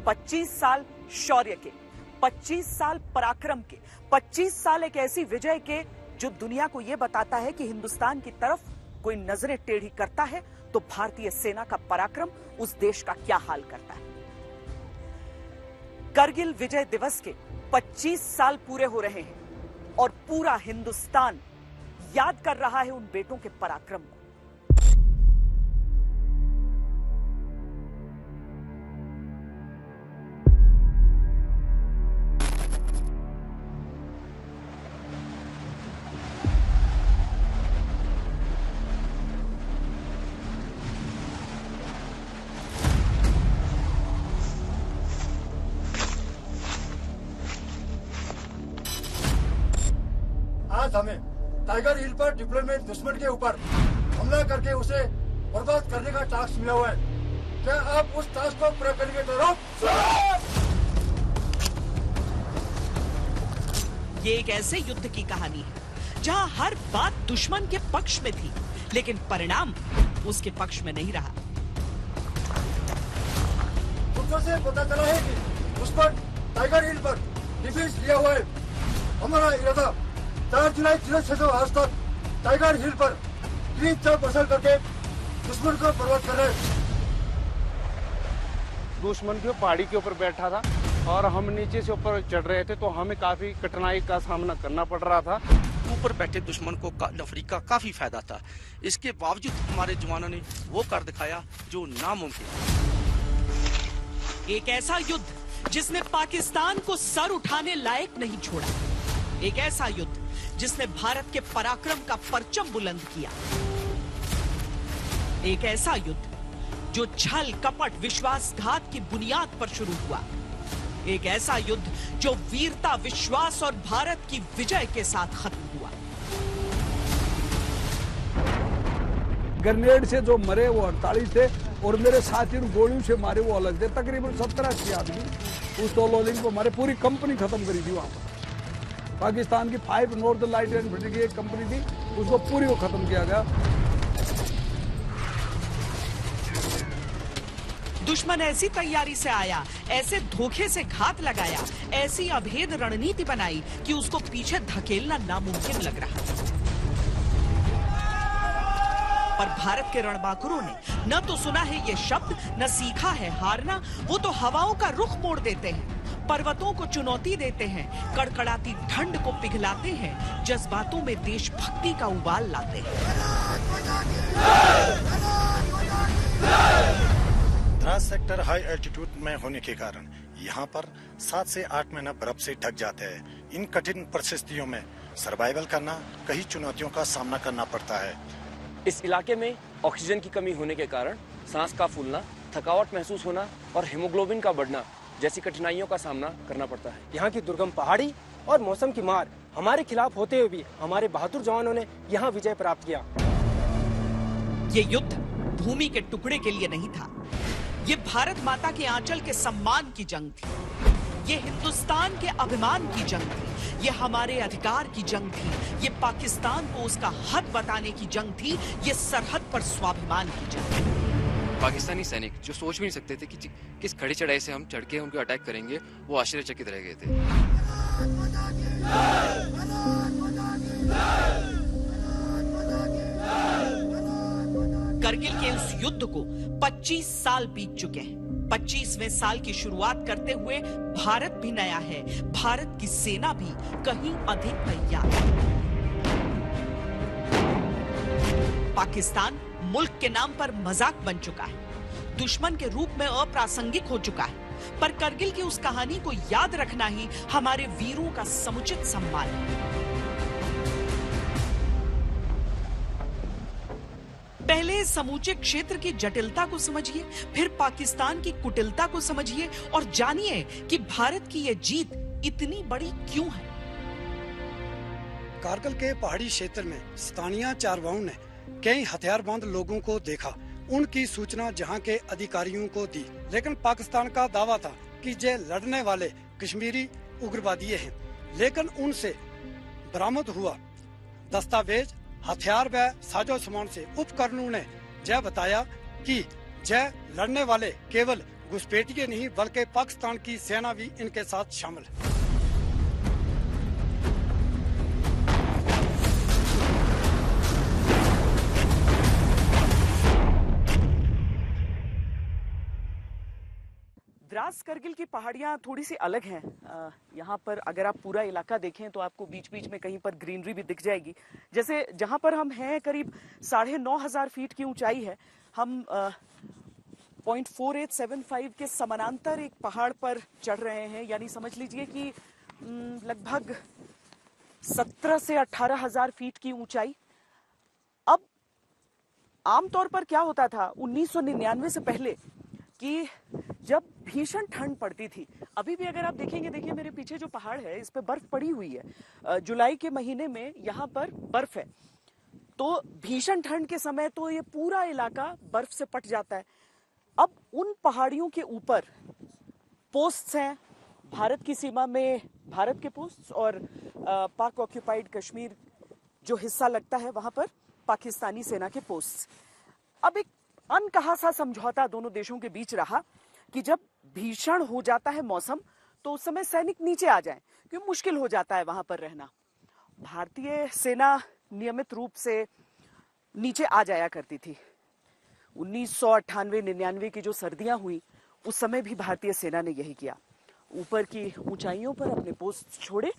25 साल शौर्य के, 25 साल पराक्रम के, 25 साल एक ऐसी विजय के जो दुनिया को यह बताता है कि हिंदुस्तान की तरफ कोई नजरें टेढ़ी करता है तो भारतीय सेना का पराक्रम उस देश का क्या हाल करता है। करगिल विजय दिवस के 25 साल पूरे हो रहे हैं और पूरा हिंदुस्तान याद कर रहा है उन बेटों के पराक्रम को। आज हमें टाइगर हिल पर डिप्लोमेट दुश्मन के ऊपर हमला करके उसे बर्बाद करने का टास्क मिला हुआ है। क्या आप उस टास्क को पूरा करेंगे तो ये एक ऐसे युद्ध की कहानी है जहां हर बात दुश्मन के पक्ष में थी, लेकिन परिणाम उसके पक्ष में नहीं रहा। सूत्रों से पता चला है कि उस पर टाइगर हिल पर डिफेंस लिया हुआ है। हमारा इरादा 4 जुलाई 06 आज तक टाइगर हिल पर 3 चौक बसल करके दुश्मन को बर्बाद कर रहे हैं। दुश्मन की पहाड़ी के ऊपर बैठा था और हम नीचे से ऊपर चढ़ रहे थे, तो हमें काफी कठिनाई का सामना करना पड़ रहा था। ऊपर बैठे दुश्मन को नफरी का काफी फायदा था। इसके बावजूद हमारे जवानों ने वो कर दिखाया जो नामुमकिन। एक ऐसा युद्ध जिसने पाकिस्तान को सर उठाने लायक नहीं छोड़ा, एक ऐसा युद्ध जिसने भारत के पराक्रम का परचम बुलंद किया, एक ऐसा युद्ध जो छल कपट विश्वासघात की बुनियाद पर शुरू हुआ, एक ऐसा युद्ध जो वीरता विश्वास और भारत की विजय के साथ खत्म हुआ। ग्रेनेड से जो मरे वो 48 थे और मेरे साथियों गोलियों से मारे वो अलग थे। तकरीबन 17-80 आदमी उस टोलोलिंग को मारे। पूरी कंपनी खत्म करी थी वहां पर। पाकिस्तान की 5 नॉर्थ लाइट इन्फेंट्री की एक कंपनी थी, उसको पूरी को खत्म किया गया। दुश्मन ऐसी तैयारी से आया, ऐसे धोखे से घात लगाया, ऐसी अभेद रणनीति बनाई कि उसको पीछे धकेलना नामुमकिन लग रहा। पर भारत के रणबांकुरों ने न तो सुना है ये शब्द, न सीखा है हारना। वो तो हवाओं का रुख मोड़ देते हैं, पर्वतों को चुनौती देते हैं, कड़कड़ाती ठंड को पिघलाते हैं, जज्बातों में देशभक्ति का उबाल लाते हैं। द्रास सेक्टर हाई एल्टीट्यूड में होने के कारण यहाँ पर 7 से 8 महीना बर्फ से ढक जाते हैं। इन कठिन परिस्थितियों में सर्वाइवल करना, कई चुनौतियों का सामना करना पड़ता है। इस इलाके में ऑक्सीजन की कमी होने के कारण सांस का फूलना, थकावट महसूस होना और हीमोग्लोबिन का बढ़ना जैसी कठिनाइयों का सामना करना पड़ता है। यहाँ की दुर्गम पहाड़ी और मौसम की मार हमारे खिलाफ होते हुए भी हमारे बहादुर जवानों ने यहाँ विजय प्राप्त किया। ये युद्ध भूमि के टुकड़े के लिए नहीं था, ये भारत माता के आंचल के सम्मान की जंग थी, ये हिंदुस्तान के अभिमान की जंग थी, ये हमारे अधिकार की जंग थी, ये पाकिस्तान को उसका हद बताने की जंग थी, ये सरहद पर स्वाभिमान की जंग थी। पाकिस्तानी सैनिक जो सोच भी नहीं सकते थे कि किस खड़ी चढ़ाई से हम चढ़ के उनको अटैक करेंगे, वो आश्चर्यचकित रह गए थे। करगिल के उस युद्ध को 25 साल बीत चुके हैं। 25वें साल की शुरुआत करते हुए भारत भी नया है, भारत की सेना भी कहीं अधिक तैयार है। पाकिस्तान मुल्क के नाम पर मजाक बन चुका है, दुश्मन के रूप में अप्रासंगिक हो चुका है, पर करगिल की उस कहानी को याद रखना ही हमारे वीरों का समुचित सम्मान है। पहले समूचे क्षेत्र की जटिलता को समझिए, फिर पाकिस्तान की कुटिलता को समझिए और जानिए कि भारत की यह जीत इतनी बड़ी क्यों है। कारगिल के पहाड़ी क्षेत्र में स्थानीय चारवाओं ने कई हथियारबंद लोगों को देखा, उनकी सूचना जहां के अधिकारियों को दी, लेकिन पाकिस्तान का दावा था कि ये लड़ने वाले कश्मीरी उग्रवादी हैं, लेकिन उनसे बरामद हुआ दस्तावेज, हथियार व साजो सामान से उपकरणों ने यह बताया कि यह लड़ने वाले केवल घुसपैठिए नहीं बल्कि पाकिस्तान की सेना भी इनके साथ शामिल है। द्रास करगिल की पहाड़ियाँ थोड़ी सी अलग हैं। यहाँ पर अगर आप पूरा इलाका देखें तो आपको बीच बीच में कहीं पर ग्रीनरी भी दिख जाएगी। जैसे जहाँ पर हम हैं करीब 9,500 फीट की ऊंचाई है। हम 0.4875 के समानांतर एक पहाड़ पर चढ़ रहे हैं, यानी समझ लीजिए कि लगभग 17 से 18,000 फीट की ऊंचाई। अब आमतौर पर क्या होता था 1999 से पहले कि जब भीषण ठंड पड़ती थी, अभी भी अगर आप देखेंगे, देखिए मेरे पीछे जो पहाड़ है इस पे बर्फ पड़ी हुई है। जुलाई के महीने में यहाँ पर बर्फ है, तो भीषण ठंड के समय तो ये पूरा इलाका बर्फ से पट जाता है। अब उन पहाड़ियों के ऊपर पोस्ट्स हैं, भारत की सीमा में भारत के पोस्ट्स और पाक ऑक्यूपाइड कश्मीर जो हिस्सा लगता है वहां पर पाकिस्तानी सेना के पोस्ट्स। अब एक अनकहा सा समझौता दोनों देशों के बीच रहा कि जब भीषण हो जाता है मौसम तो उस समय सैनिक नीचे आ जाएं, क्योंकि मुश्किल हो जाता है वहां पर रहना। भारतीय सेना नियमित रूप से नीचे आ जाया करती थी। 1998-99 की जो सर्दियां हुई उस समय भी भारतीय सेना ने यही किया। ऊपर की ऊंचाइयों पर अपने पोस्ट छोड़े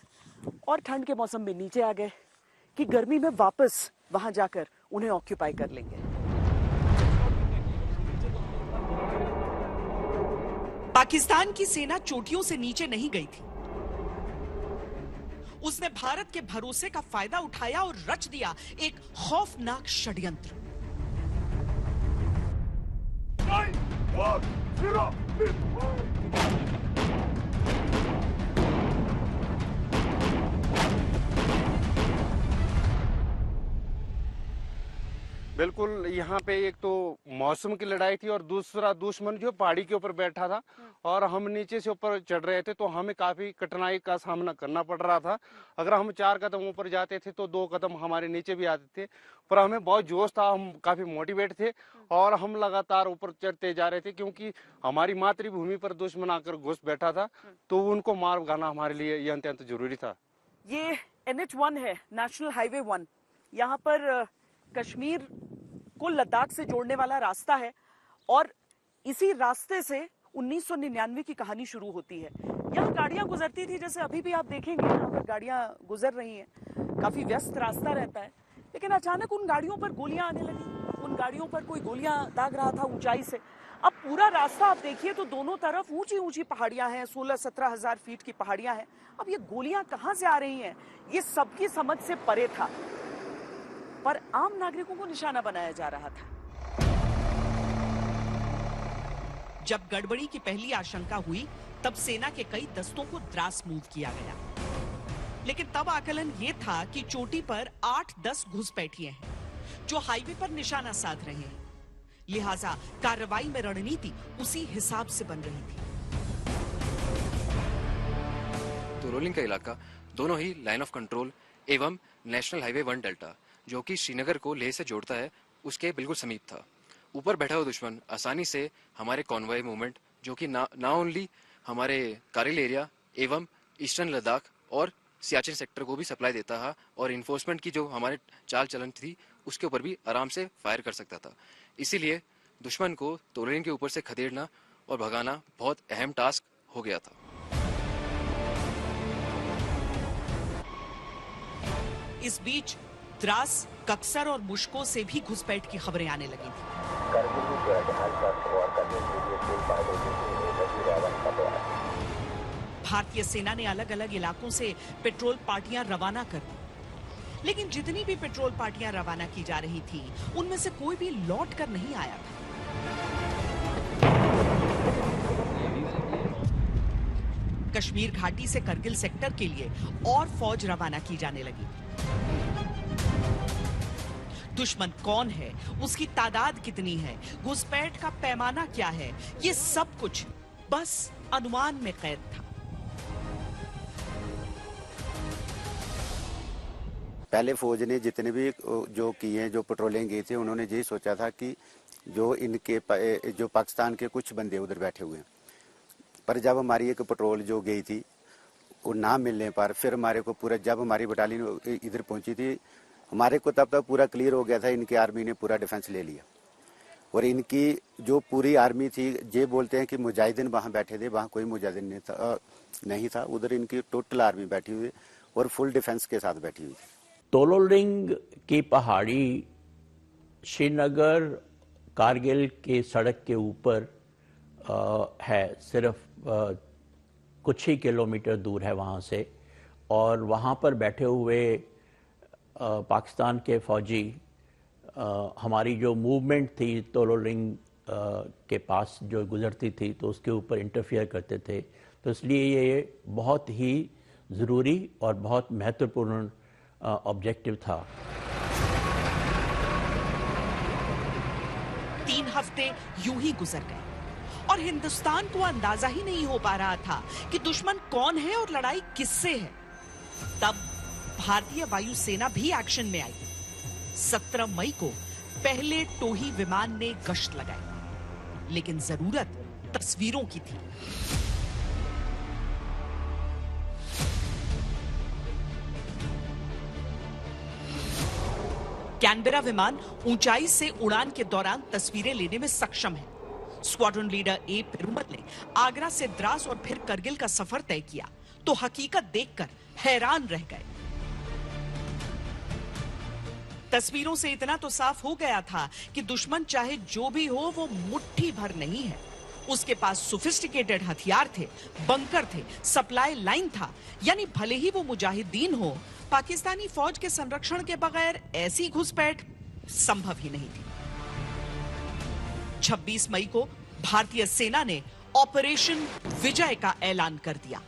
और ठंड के मौसम में नीचे आ गए कि गर्मी में वापस वहां जाकर उन्हें ऑक्यूपाई कर लेंगे। पाकिस्तान की सेना चोटियों से नीचे नहीं गई थी। उसने भारत के भरोसे का फायदा उठाया और रच दिया एक खौफनाक षड्यंत्र। बिल्कुल, यहाँ पे एक तो मौसम की लड़ाई थी और दूसरा दुश्मन जो पहाड़ी के ऊपर बैठा था और हम नीचे से ऊपर चढ़ रहे थे, तो हमें काफी कठिनाई का सामना करना पड़ रहा था। अगर हम 4 कदम ऊपर जाते थे तो 2 कदम हमारे नीचे भी आते थे, पर हमें बहुत जोश था, हम काफी मोटिवेट थे और हम लगातार ऊपर चढ़ते जा रहे थे, क्योंकि हमारी मातृभूमि पर दुश्मन आकर घुस बैठा था, तो उनको मार भगाना हमारे लिए ये अत्यंत जरूरी था। ये NH1 है, नेशनल हाईवे 1। यहाँ पर कश्मीर को लद्दाख से जोड़ने वाला रास्ता है और इसी रास्ते से 1999 की कहानी शुरू होती है। यहाँ गाड़ियां गुजरती थी, जैसे अभी भी आप देखेंगे यहाँ पर गाड़ियां गुजर रही हैं, काफी व्यस्त रास्ता रहता है। लेकिन अचानक उन गाड़ियों पर गोलियां आने लगी, उन गाड़ियों पर कोई गोलियां दाग रहा था ऊंचाई से। अब पूरा रास्ता आप देखिए तो दोनों तरफ ऊंची ऊंची पहाड़ियां हैं, 16-17,000 फीट की पहाड़ियां हैं। अब ये गोलियां कहां से आ रही हैं, ये सबकी समझ से परे था, पर आम नागरिकों को निशाना बनाया जा रहा था। जब गड़बड़ी की पहली आशंका हुई तब सेना के कई दस्तों को द्रास मूव किया गया, लेकिन तब आकलन ये था कि चोटी पर 8-10 घुसपैठिए हैं जो हाईवे पर निशाना साध रहे हैं, लिहाजा कार्रवाई में रणनीति उसी हिसाब से बन रही थी। तो रोलिंग का इलाका दोनों ही लाइन ऑफ कंट्रोल एवं नेशनल हाईवे 1 डेल्टा जो कि श्रीनगर को लेह से जोड़ता है उसके बिल्कुल समीप था। ऊपर बैठा हुआ दुश्मन आसानी से हमारे कॉन्वॉय मूवमेंट जो कि ना ओनली हमारे कारिल एरिया एवं ईस्टर्न लद्दाख और सियाचिन सेक्टर को भी सप्लाई देता है और इन्फोर्समेंट की जो हमारे चाल चलन थी उसके ऊपर भी आराम से फायर कर सकता था। इसीलिए दुश्मन को तोरलिन के ऊपर से खदेड़ना और भगाना बहुत अहम टास्क हो गया था। इस बीच द्रास, कक्सर और मुश्को से भी घुसपैठ की खबरें आने लगी थी। भारतीय सेना ने अलग अलग इलाकों से पेट्रोल पार्टियां रवाना कर दी, लेकिन जितनी भी पेट्रोल पार्टियां रवाना की जा रही थी उनमें से कोई भी लौट कर नहीं आया था। कश्मीर घाटी से करगिल सेक्टर के लिए और फौज रवाना की जाने लगी। दुश्मन कौन है, उसकी तादाद कितनी है, घुसपैठ का पैमाना क्या है, ये सब कुछ बस अनुमान में कैद था। पहले फौज ने जितने भी जो किए, जो पेट्रोलिंग की थी, उन्होंने यही सोचा था कि जो इनके जो पाकिस्तान के कुछ बंदे उधर बैठे हुए हैं। पर जब हमारी एक पेट्रोल जो गई थी वो ना मिलने पर फिर हमारे को पूरा, जब हमारी बटालियन इधर पहुंची थी, हमारे को तब तक पूरा क्लियर हो गया था इनकी आर्मी ने पूरा डिफेंस ले लिया। और इनकी जो पूरी आर्मी थी, ये बोलते हैं कि मुजाहिदीन वहाँ बैठे थे, वहाँ कोई मुजाहिदीन नहीं था। उधर इनकी टोटल आर्मी बैठी हुई और फुल डिफेंस के साथ बैठी हुई थी। तोलोलिंग की पहाड़ी श्रीनगर कारगिल के सड़क के ऊपर है, सिर्फ कुछ ही किलोमीटर दूर है वहाँ से। और वहाँ पर बैठे हुए पाकिस्तान के फौजी हमारी जो मूवमेंट थी तोलोलिंग के पास जो गुजरती थी तो उसके ऊपर इंटरफियर करते थे। तो इसलिए ये बहुत ही ज़रूरी और बहुत महत्वपूर्ण ऑब्जेक्टिव था। 3 हफ्ते यूं ही गुजर गए और हिंदुस्तान को अंदाजा ही नहीं हो पा रहा था कि दुश्मन कौन है और लड़ाई किससे है। तब भारतीय वायुसेना भी एक्शन में आई। 17 मई को पहले टोही विमान ने गश्त लगाई, लेकिन जरूरत तस्वीरों की थी। कैनबेरा विमान ऊंचाई से उड़ान के दौरान तस्वीरें लेने में सक्षम है। स्क्वाड्रन लीडर ए पेरुमल ने आगरा से द्रास और फिर करगिल का सफर तय किया तो हकीकत देखकर हैरान रह गए। तस्वीरों से इतना तो साफ हो गया था कि दुश्मन चाहे जो भी हो वो मुट्ठी भर नहीं है। उसके पास सोफिस्टिकेटेड हथियार थे, बंकर थे, सप्लाई लाइन था। यानी भले ही वो मुजाहिदीन हो, पाकिस्तानी फौज के संरक्षण के बगैर ऐसी घुसपैठ संभव ही नहीं थी। 26 मई को भारतीय सेना ने ऑपरेशन विजय का ऐलान कर दिया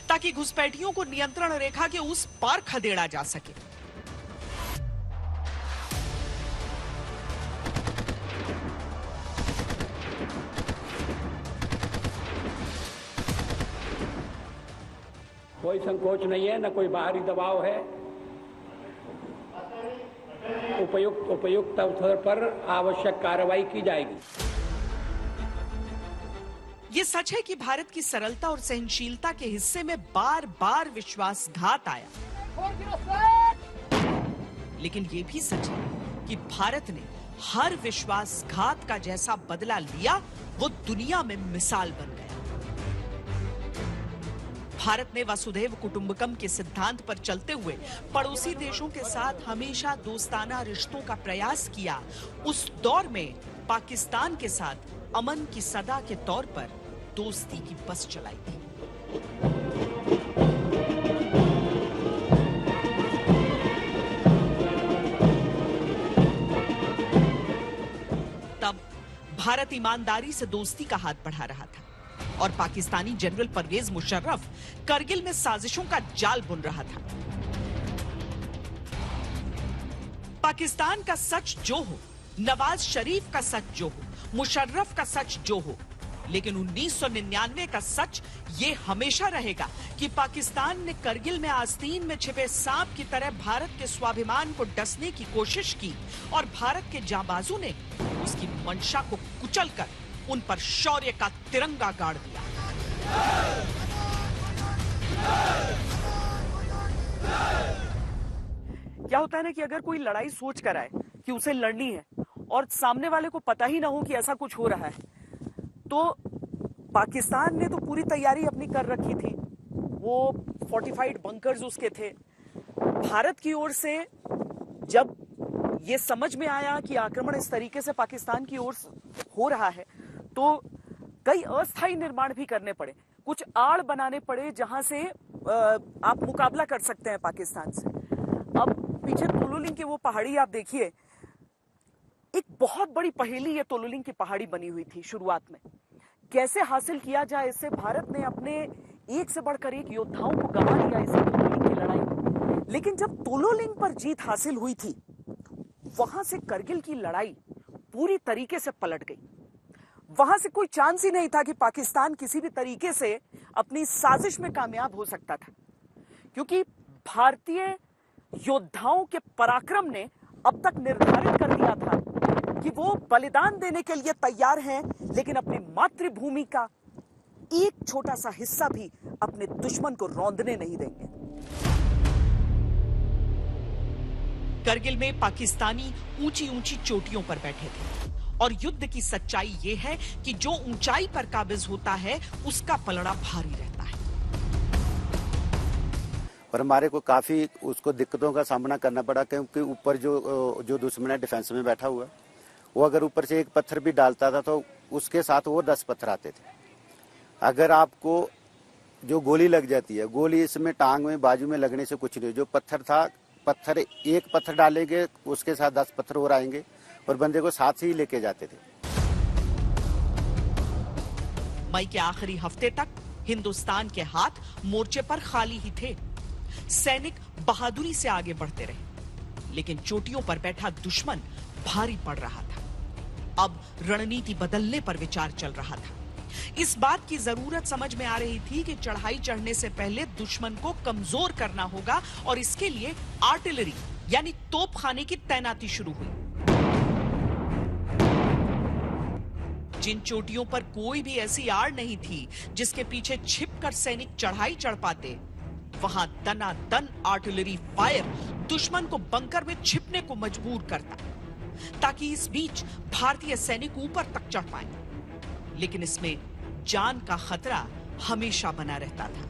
ताकि घुसपैठियों को नियंत्रण रेखा के उस पार खदेड़ा जा सके। कोई संकोच नहीं है, न कोई बाहरी दबाव है। उपयुक्त अवसर पर आवश्यक कार्रवाई की जाएगी। ये सच है कि भारत की सरलता और सहनशीलता के हिस्से में बार बार विश्वासघात आया, लेकिन ये भी सच है कि भारत ने हर विश्वासघात का जैसा बदला लिया वो दुनिया में मिसाल बन गया। भारत ने वसुधैव कुटुंबकम के सिद्धांत पर चलते हुए पड़ोसी देशों के साथ हमेशा दोस्ताना रिश्तों का प्रयास किया। उस दौर में पाकिस्तान के साथ अमन की सदा के तौर पर दोस्ती की बस चलाई थी। तब भारत ईमानदारी से दोस्ती का हाथ बढ़ा रहा था और पाकिस्तानी जनरल परवेज मुशर्रफ करगिल में साजिशों का जाल बुन रहा था। पाकिस्तान का सच जो हो, नवाज शरीफ का सच जो हो, मुशर्रफ का सच जो हो, लेकिन 1999 का सच ये हमेशा रहेगा कि पाकिस्तान ने करगिल में आस्तीन में छिपे सांप की तरह भारत के स्वाभिमान को डसने की कोशिश की और भारत के जांबाजों ने उसकी मंशा को कुचलकर उन पर शौर्य का तिरंगा गाड़ दिया। क्या होता है ना कि अगर कोई लड़ाई सोच कर आए कि उसे लड़नी है और सामने वाले को पता ही ना हो कि ऐसा कुछ हो रहा है, तो पाकिस्तान ने तो पूरी तैयारी अपनी कर रखी थी। वो फोर्टिफाइड बंकर्स उसके थे। भारत की ओर से जब ये समझ में आया कि आक्रमण इस तरीके से पाकिस्तान की ओर हो रहा है, तो कई अस्थायी निर्माण भी करने पड़े, कुछ आड़ बनाने पड़े जहां से आप मुकाबला कर सकते हैं पाकिस्तान से। अब पीछे तोलोलिंग की वो पहाड़ी आप देखिए, एक बहुत बड़ी पहेली ये तोलोलिंग की पहाड़ी बनी हुई थी शुरुआत में। कैसे हासिल किया जाए, इससे भारत ने अपने एक से बढ़कर एक योद्धाओं को गंवा दिया इस तोलोलिंग की लड़ाई में। लेकिन जब तोलोलिंग पर जीत हासिल हुई थी, वहां से करगिल की लड़ाई पूरी तरीके से पलट गई। वहां से कोई चांस ही नहीं था कि पाकिस्तान किसी भी तरीके से अपनी साजिश में कामयाब हो सकता था, क्योंकि भारतीय योद्धाओं के पराक्रम ने अब तक निर्धारित कर दिया था कि वो बलिदान देने के लिए तैयार हैं, लेकिन अपनी मातृभूमि का एक छोटा सा हिस्सा भी अपने दुश्मन को रौंदने नहीं देंगे। करगिल में पाकिस्तानी ऊंची ऊंची चोटियों पर बैठे थे और युद्ध की सच्चाई ये है कि जो ऊंचाई पर काबिज होता है उसका पलड़ा भारी रहता है। पर हमारे को काफी उसको दिक्कतों का सामना करना पड़ा, क्योंकि ऊपर जो दुश्मन है डिफेंस में बैठा हुआ, वो अगर ऊपर से एक पत्थर भी डालता था तो उसके साथ वो 10 पत्थर आते थे। अगर आपको जो गोली लग जाती है, गोली इसमें टांग में बाजू में लगने से कुछ नहीं, जो पत्थर था, पत्थर एक पत्थर डालेंगे उसके साथ 10 पत्थर और आएंगे और बंदे को साथ ही लेके जाते थे। मई के आखिरी हफ्ते तक हिंदुस्तान के हाथ मोर्चे पर खाली ही थे। सैनिक बहादुरी से आगे बढ़ते रहे, लेकिन चोटियों पर बैठा दुश्मन भारी पड़ रहा था। अब रणनीति बदलने पर विचार चल रहा था। इस बात की जरूरत समझ में आ रही थी कि चढ़ाई चढ़ने से पहले दुश्मन को कमजोर करना होगा और इसके लिए आर्टिलरी यानी तोपखाने की तैनाती शुरू हुई। जिन चोटियों पर कोई भी ऐसी आड़ नहीं थी जिसके पीछे छिपकर सैनिक चढ़ाई चढ़ पाते, वहां दनादन आर्टिलरी फायर दुश्मन को बंकर में छिपने को मजबूर करता, ताकि इस बीच भारतीय सैनिक ऊपर तक चढ़ पाए। लेकिन इसमें जान का खतरा हमेशा बना रहता था।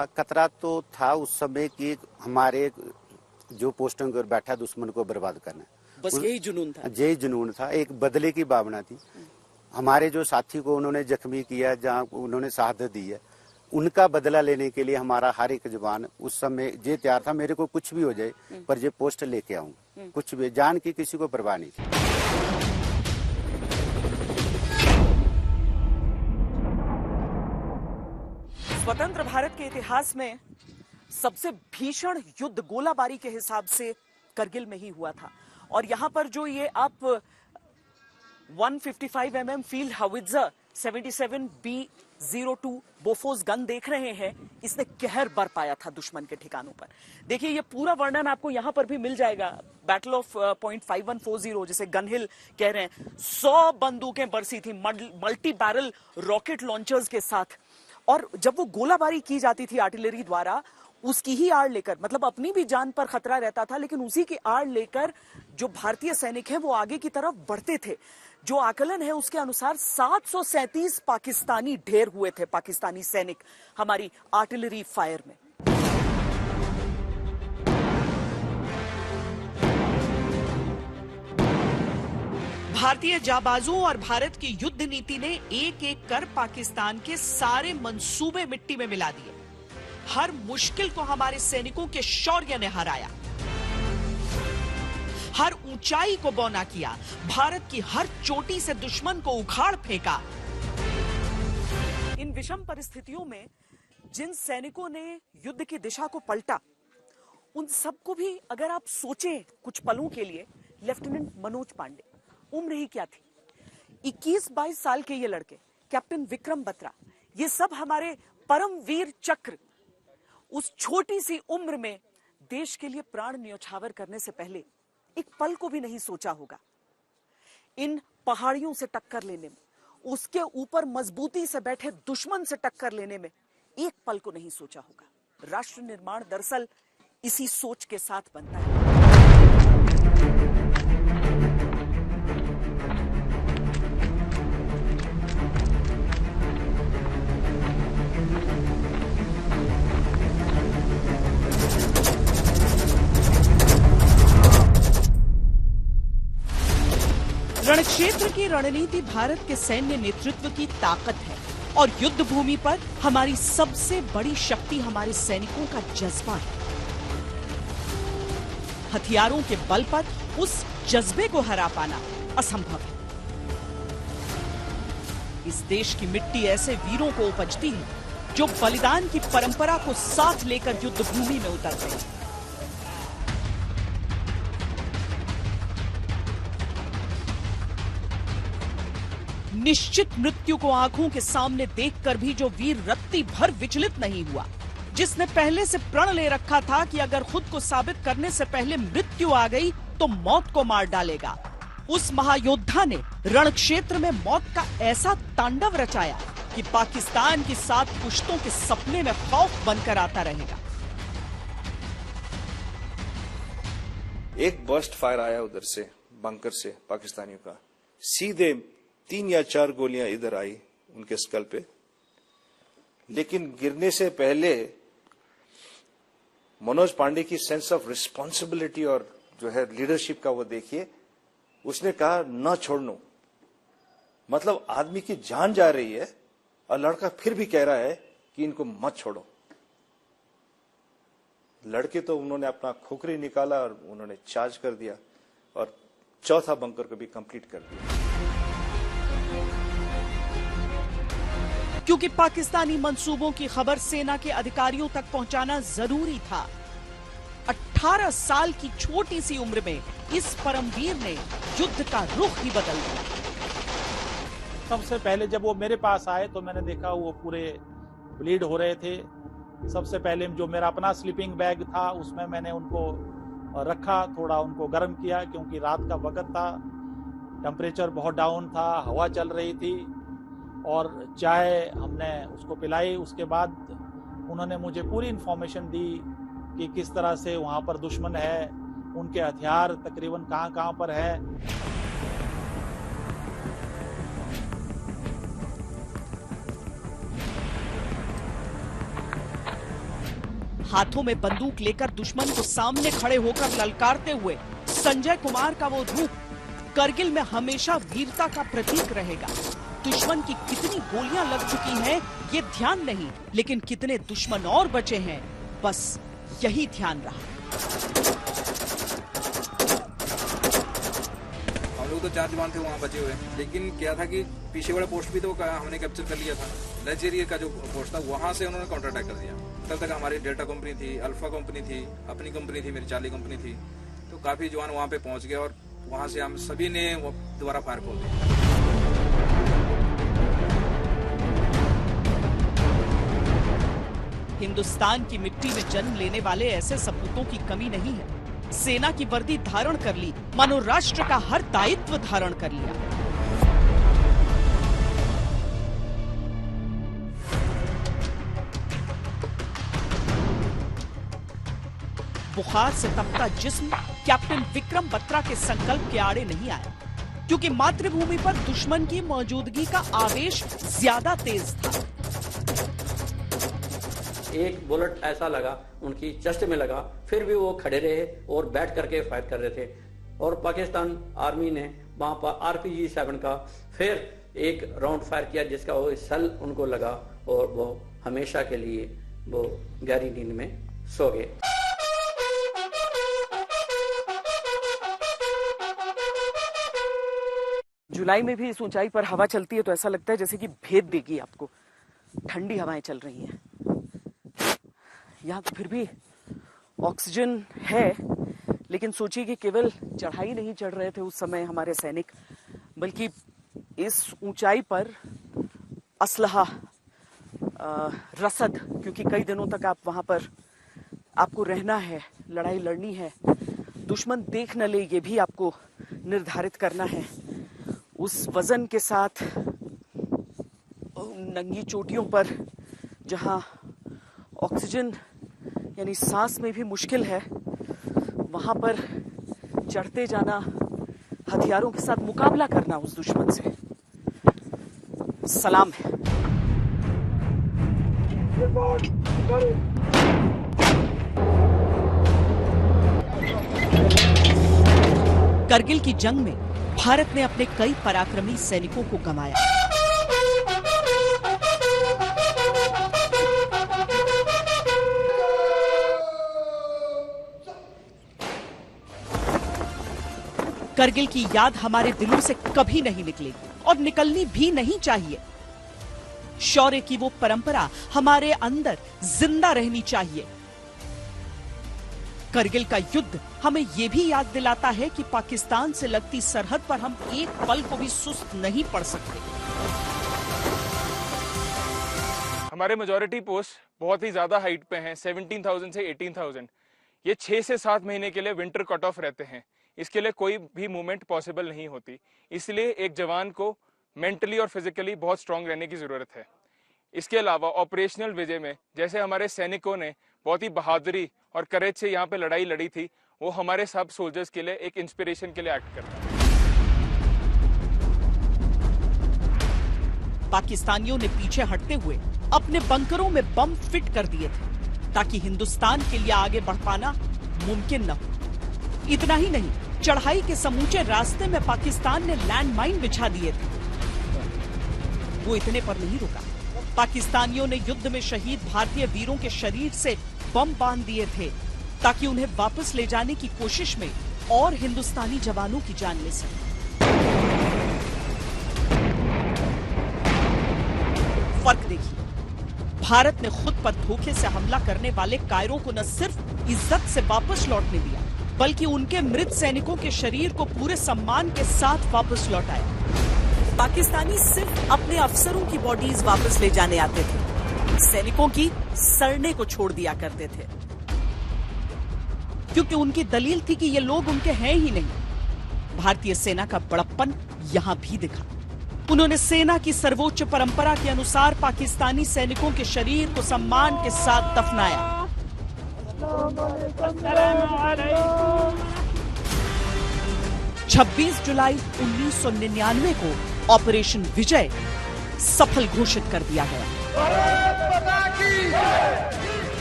खतरा तो था उस समय कि हमारे जो पोस्टों पर बैठा दुश्मन को बर्बाद करना, बस यही जुनून था। यही जुनून था, एक बदले की भावना थी। हमारे जो साथी को उन्होंने जख्मी किया, जहां उन्होंने शहादत दी है, उनका बदला लेने के लिए हमारा हर एक जवान उस समय ये तैयार था, मेरे को कुछ भी हो जाए पर ये पोस्ट लेके आऊं, कुछ भी, जान की किसी को परवाह नहीं थी। स्वतंत्र भारत के इतिहास में सबसे भीषण युद्ध गोलाबारी के हिसाब से करगिल में ही हुआ था। और यहां पर जो ये आप 155 mm field howitzer 77B02 Bofors gun देख रहे हैं, इसने कहर बरपाया था दुश्मन के ठिकानों पर। देखिए, ये पूरा वर्णन आपको यहां पर भी मिल जाएगा। बैटल ऑफ पॉइंट 5140 जिसे गनहिल कह रहे हैं, 100 बंदूकें बरसी थी मल्टी बैरल रॉकेट लॉन्चर्स के साथ। और जब वो गोलाबारी की जाती थी आर्टिलरी द्वारा, उसकी ही आड़ लेकर, मतलब अपनी भी जान पर खतरा रहता था, लेकिन उसी की आड़ लेकर जो भारतीय सैनिक हैं वो आगे की तरफ बढ़ते थे। जो आकलन है उसके अनुसार 737 पाकिस्तानी ढेर हुए थे, पाकिस्तानी सैनिक हमारी आर्टिलरी फायर में। भारतीय जाबाजों और भारत की युद्ध नीति ने एक एक कर पाकिस्तान के सारे मंसूबे मिट्टी में मिला दिए। हर मुश्किल को हमारे सैनिकों के शौर्य ने हराया, हर ऊंचाई को बौना किया, भारत की हर चोटी से दुश्मन को उखाड़ फेंका। इन विषम परिस्थितियों में जिन सैनिकों ने युद्ध की दिशा को पलटा, उन सबको भी अगर आप सोचें कुछ पलों के लिए, लेफ्टिनेंट मनोज पांडे, उम्र ही क्या थी, 21-22 साल के ये लड़के, कैप्टन विक्रम बत्रा, ये सब हमारे परमवीर चक्र उस छोटी सी उम्र में देश के लिए प्राण न्यौछावर करने से पहले एक पल को भी नहीं सोचा होगा। इन पहाड़ियों से टक्कर लेने में, उसके ऊपर मजबूती से बैठे दुश्मन से टक्कर लेने में एक पल को नहीं सोचा होगा। राष्ट्र निर्माण दरअसल इसी सोच के साथ बनता है। रणक्षेत्र की रणनीति भारत के सैन्य नेतृत्व की ताकत है और युद्ध भूमि पर हमारी सबसे बड़ी शक्ति हमारे सैनिकों का जज्बा है। हथियारों के बल पर उस जज्बे को हरा पाना असंभव है। इस देश की मिट्टी ऐसे वीरों को उपजती है जो बलिदान की परंपरा को साथ लेकर युद्ध भूमि में उतरते हैं। निश्चित मृत्यु को आंखों के सामने देखकर भी जो वीर रत्ती भर विचलित नहीं हुआ, जिसने पहले से प्रण ले रखा था कि अगर खुद को साबित करने से पहले मृत्यु आ गई तो मौत को मार डालेगा, उस महायोद्धा ने रण क्षेत्र में मौत का ऐसा तांडव रचाया कि पाकिस्तान की 7 पुश्तों के सपने में खौफ बनकर आता रहेगा। एक बर्स्ट फायर आया उधर से, बंकर से पाकिस्तानियों का, सीधे 3 या 4 गोलियां इधर आई उनके स्कल पे, लेकिन गिरने से पहले मनोज पांडे की सेंस ऑफ रिस्पॉन्सिबिलिटी और जो है लीडरशिप का वो देखिए, उसने कहा ना छोड़नो, मतलब आदमी की जान जा रही है और लड़का फिर भी कह रहा है कि इनको मत छोड़ो। लड़के तो उन्होंने अपना खोखरी निकाला और उन्होंने चार्ज कर दिया और चौथा बंकर को भी कंप्लीट कर दिया। क्योंकि पाकिस्तानी मंसूबों की खबर सेना के अधिकारियों तक पहुंचाना जरूरी था। 18 साल की छोटी सी उम्र में इस परमवीर ने युद्ध का रुख ही बदल दिया। सबसे पहले जब वो मेरे पास आए तो मैंने देखा वो पूरे ब्लीड हो रहे थे। सबसे पहले जो मेरा अपना स्लीपिंग बैग था उसमें मैंने उनको रखा, थोड़ा उनको गर्म किया क्योंकि रात का वक्त था, टेम्परेचर बहुत डाउन था, हवा चल रही थी, और चाय हमने उसको पिलाई। उसके बाद उन्होंने मुझे पूरी इन्फॉर्मेशन दी कि किस तरह से वहाँ पर दुश्मन है, उनके हथियार तकरीबन कहाँ पर है। हाथों में बंदूक लेकर दुश्मन को सामने खड़े होकर ललकारते हुए संजय कुमार का वो रूप करगिल में हमेशा वीरता का प्रतीक रहेगा। दुश्मन की कितनी गोलियां लग चुकी हैं ये ध्यान नहीं, लेकिन कितने दुश्मन और बचे हैं बस यही ध्यान रहा। हम लोग तो 4 जवान थे वहाँ बचे हुए, लेकिन क्या था कि पीछे वाला पोस्ट भी तो हमने कैप्चर कर लिया था। लजेरिया का जो पोस्ट था वहाँ से उन्होंने काउंटर अटैक कर दिया। तब तक हमारी डेल्टा कंपनी थी, अल्फा कंपनी थी, अपनी कंपनी थी, मेरी चार्ली कंपनी थी, तो काफी जवान वहाँ पे पहुंच गए और वहाँ से हम सभी ने दोबारा फायर खोल दिया। हिंदुस्तान की मिट्टी में जन्म लेने वाले ऐसे सपूतों की कमी नहीं है। सेना की वर्दी धारण कर ली, मानो राष्ट्र का हर दायित्व धारण कर लिया। बुखार से तपता जिस्म कैप्टन विक्रम बत्रा के संकल्प के आड़े नहीं आया, क्योंकि मातृभूमि पर दुश्मन की मौजूदगी का आवेश ज्यादा तेज था। एक बुलेट ऐसा लगा उनकी चेस्ट में लगा, फिर भी वो खड़े रहे और बैठ करके फायर कर रहे थे। और पाकिस्तान आर्मी ने वहां पर RPG-7 का फिर एक राउंड फायर किया, जिसका वो सल उनको लगा और वो हमेशा के लिए वो गहरी नींद में सो गए। जुलाई में भी इस ऊंचाई पर हवा चलती है तो ऐसा लगता है जैसे कि भेद देगी आपको। ठंडी हवाएं चल रही हैं। यहाँ तो फिर भी ऑक्सीजन है, लेकिन सोचिए कि केवल चढ़ाई नहीं चढ़ रहे थे उस समय हमारे सैनिक, बल्कि इस ऊंचाई पर असलहा, रसद, क्योंकि कई दिनों तक आप वहां पर आपको रहना है, लड़ाई लड़नी है, दुश्मन देख न ले ये भी आपको निर्धारित करना है। उस वजन के साथ नंगी चोटियों पर जहां ऑक्सीजन यानी सांस में भी मुश्किल है, वहां पर चढ़ते जाना, हथियारों के साथ मुकाबला करना उस दुश्मन से, सलाम है। करगिल की जंग में भारत ने अपने कई पराक्रमी सैनिकों को गंवाया। करगिल की याद हमारे दिलों से कभी नहीं निकलेगी और निकलनी भी नहीं चाहिए। शौर्य की वो परंपरा हमारे अंदर जिंदा रहनी चाहिए। करगिल का युद्ध हमें ये भी याद दिलाता है कि पाकिस्तान से लगती सरहद पर हम एक पल को भी सुस्त नहीं पड़ सकते। हमारे मेजॉरिटी पोस्ट बहुत ही ज़्यादा हाइट पे हैं, 17,000 से 18,000। ये 6 से 7 महीने के लिए विंटर कट ऑफ रहते हैं। इसके लिए कोई भी मूवमेंट पॉसिबल नहीं होती। इसलिए एक जवान को मेंटली और फिजिकली बहुत स्ट्रांग रहने की ज़रूरत है। इसके अलावा ऑपरेशनल विजय में जैसे हमारे सैनिकों ने बहुत ही बहादुरी और करेज से यहाँ पे लड़ाई लड़ी थी, वो हमारे सब सोल्जर्स के लिए एक इंस्पिरेशन के लिए एक्ट करता है। पाकिस्तानियों ने पीछे हटते हुए अपने बंकरों में बम फिट कर दिए थे ताकि हिंदुस्तान के लिए आगे बढ़ पाना मुमकिन न हो। इतना ही नहीं, चढ़ाई के समूचे रास्ते में पाकिस्तान ने लैंडमाइन बिछा दिए थे। वो इतने पर नहीं रुका, पाकिस्तानियों ने युद्ध में शहीद भारतीय वीरों के शरीर से बम बांध दिए थे ताकि उन्हें वापस ले जाने की कोशिश में और हिंदुस्तानी जवानों की जान ले सके। फर्क देखिए, भारत ने खुद पर धोखे से हमला करने वाले कायरों को न सिर्फ इज्जत से वापस लौटने दिया, बल्कि उनके मृत सैनिकों के शरीर को पूरे सम्मान के साथ वापस लौटाया। पाकिस्तानी सिर्फ अपने अफसरों की बॉडीज वापस ले जाने आते थे, सैनिकों की सड़ने को छोड़ दिया करते थे, क्योंकि उनकी दलील थी कि ये लोग उनके हैं ही नहीं। भारतीय सेना का बड़प्पन यहां भी दिखा। उन्होंने सेना की सर्वोच्च परंपरा के अनुसार पाकिस्तानी सैनिकों के शरीर को सम्मान के साथ दफनाया। 26 जुलाई 1999 को ऑपरेशन विजय सफल घोषित कर दिया गया।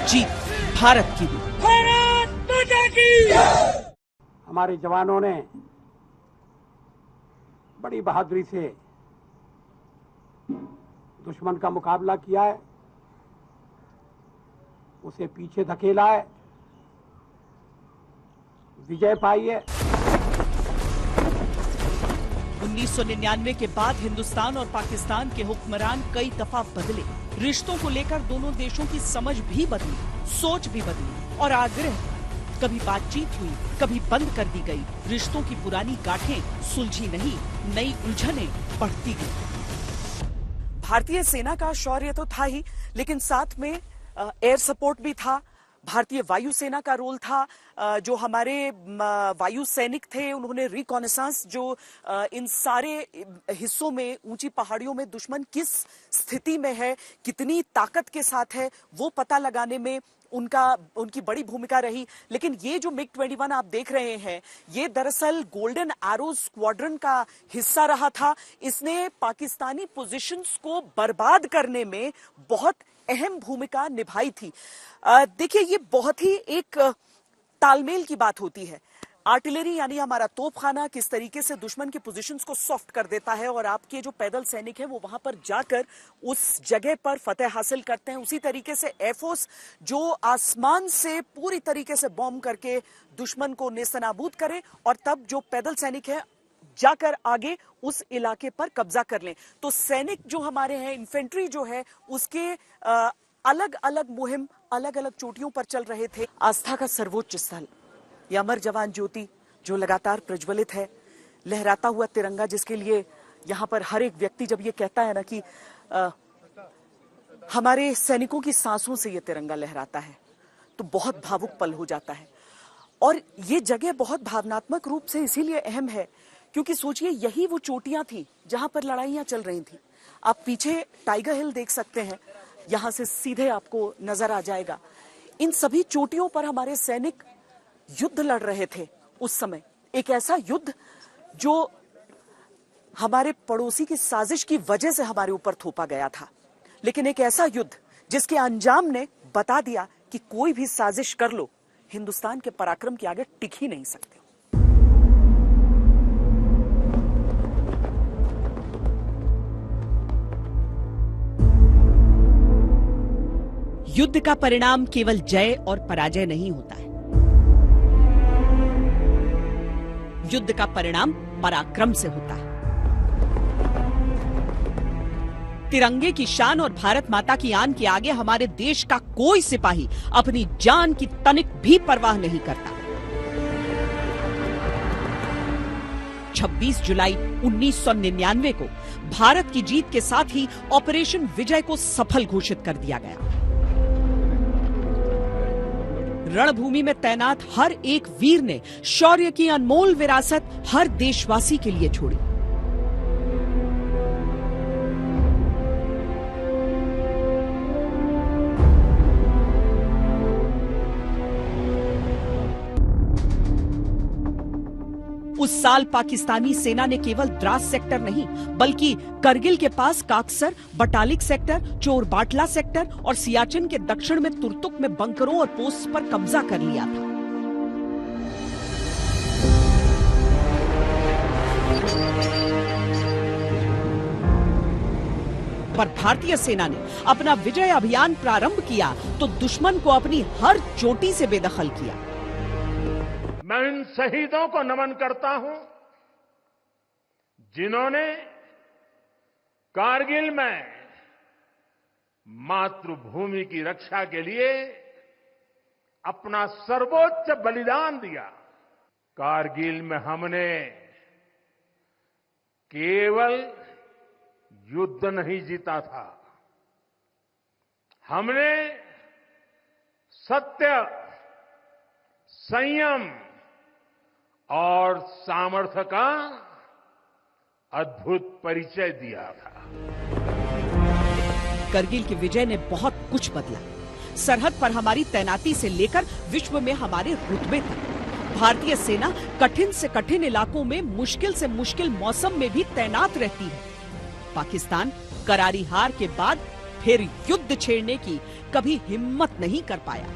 जीत भारत की हुई। हमारे जवानों ने बड़ी बहादुरी से दुश्मन का मुकाबला किया है, उसे पीछे धकेला है, विजय पाई है। 1999 के बाद हिंदुस्तान और पाकिस्तान के हुक्मरान कई दफा बदले। रिश्तों को लेकर दोनों देशों की समझ भी बदली, सोच भी बदली और आग्रह, कभी बातचीत हुई, कभी बंद कर दी गई। रिश्तों की पुरानी गांठें सुलझी नहीं, नई उलझनें बढ़ती गई। भारतीय सेना का शौर्य तो था ही, लेकिन साथ में एयर सपोर्ट भी था। भारतीय वायुसेना का रोल था। जो हमारे वायु सैनिक थे, उन्होंने रिकॉनेसांस, जो इन सारे हिस्सों में, ऊंची पहाड़ियों में दुश्मन किस स्थिति में है, कितनी ताकत के साथ है, वो पता लगाने में उनकी बड़ी भूमिका रही। लेकिन ये जो MiG-21 आप देख रहे हैं, ये दरअसल गोल्डन एरो स्क्वाड्रन का हिस्सा रहा था। इसने पाकिस्तानी पोजीशंस को बर्बाद करने में बहुत अहम भूमिका निभाई थी। देखिए, ये बहुत ही एक तालमेल की बात होती है। आर्टिलरी यानी हमारा तोपखाना किस तरीके से दुश्मन के पोजीशंस को सॉफ्ट कर देता है और आपके जो पैदल सैनिक हैं वो वहां पर जाकर उस जगह पर फतेह हासिल करते हैं। उसी तरीके से एयरफोर्स जो आसमान से पूरी तरीके से बॉम्ब करके दुश्मन को नेस्तनाबूद करे और तब जो पैदल सैनिक है जाकर आगे उस इलाके पर कब्जा कर लें। तो सैनिक जो हमारे हैं, इन्फेंट्री जो है, उसके अलग अलग मुहिम अलग अलग चोटियों पर चल रहे थे। आस्था का सर्वोच्च स्थल, ये अमर जवान ज्योति जो लगातार प्रज्वलित है, लहराता हुआ तिरंगा, जिसके लिए यहाँ पर हर एक व्यक्ति जब ये कहता है ना कि हमारे सैनिकों की सांसों से ये तिरंगा लहराता है, तो बहुत भावुक पल हो जाता है। और ये जगह बहुत भावनात्मक रूप से इसीलिए अहम है क्योंकि सोचिए, यही वो चोटियां थी जहां पर लड़ाइयां चल रही थी। आप पीछे टाइगर हिल देख सकते हैं, यहां से सीधे आपको नजर आ जाएगा। इन सभी चोटियों पर हमारे सैनिक युद्ध लड़ रहे थे उस समय। एक ऐसा युद्ध जो हमारे पड़ोसी की साजिश की वजह से हमारे ऊपर थोपा गया था, लेकिन एक ऐसा युद्ध जिसके अंजाम ने बता दिया कि कोई भी साजिश कर लो, हिंदुस्तान के पराक्रम के आगे टिक ही नहीं सकते। युद्ध का परिणाम केवल जय और पराजय नहीं होता है। युद्ध का परिणाम पराक्रम से होता है। तिरंगे की शान और भारत माता की आन के आगे हमारे देश का कोई सिपाही अपनी जान की तनिक भी परवाह नहीं करता। 26 जुलाई 1999 को भारत की जीत के साथ ही ऑपरेशन विजय को सफल घोषित कर दिया गया। रणभूमि में तैनात हर एक वीर ने शौर्य की अनमोल विरासत हर देशवासी के लिए छोड़ी। उस साल पाकिस्तानी सेना ने केवल द्रास सेक्टर नहीं बल्कि करगिल के पास काकसर, बटालिक सेक्टर, चोरबाटला सेक्टर और सियाचिन के दक्षिण में तुर्तुक में बंकरों और पोस्ट पर कब्जा कर लिया था। पर भारतीय सेना ने अपना विजय अभियान प्रारंभ किया तो दुश्मन को अपनी हर चोटी से बेदखल किया। मैं इन शहीदों को नमन करता हूं जिन्होंने कारगिल में मातृभूमि की रक्षा के लिए अपना सर्वोच्च बलिदान दिया। कारगिल में हमने केवल युद्ध नहीं जीता था, हमने सत्य, संयम और सामर्थ्य का अद्भुत परिचय दिया था। करगिल की विजय ने बहुत कुछ बदला। सरहद पर हमारी तैनाती से लेकर विश्व में हमारे रुतबे तक भारतीय सेना कठिन से कठिन इलाकों में मुश्किल से मुश्किल मौसम में भी तैनात रहती है। पाकिस्तान करारी हार के बाद फिर युद्ध छेड़ने की कभी हिम्मत नहीं कर पाया।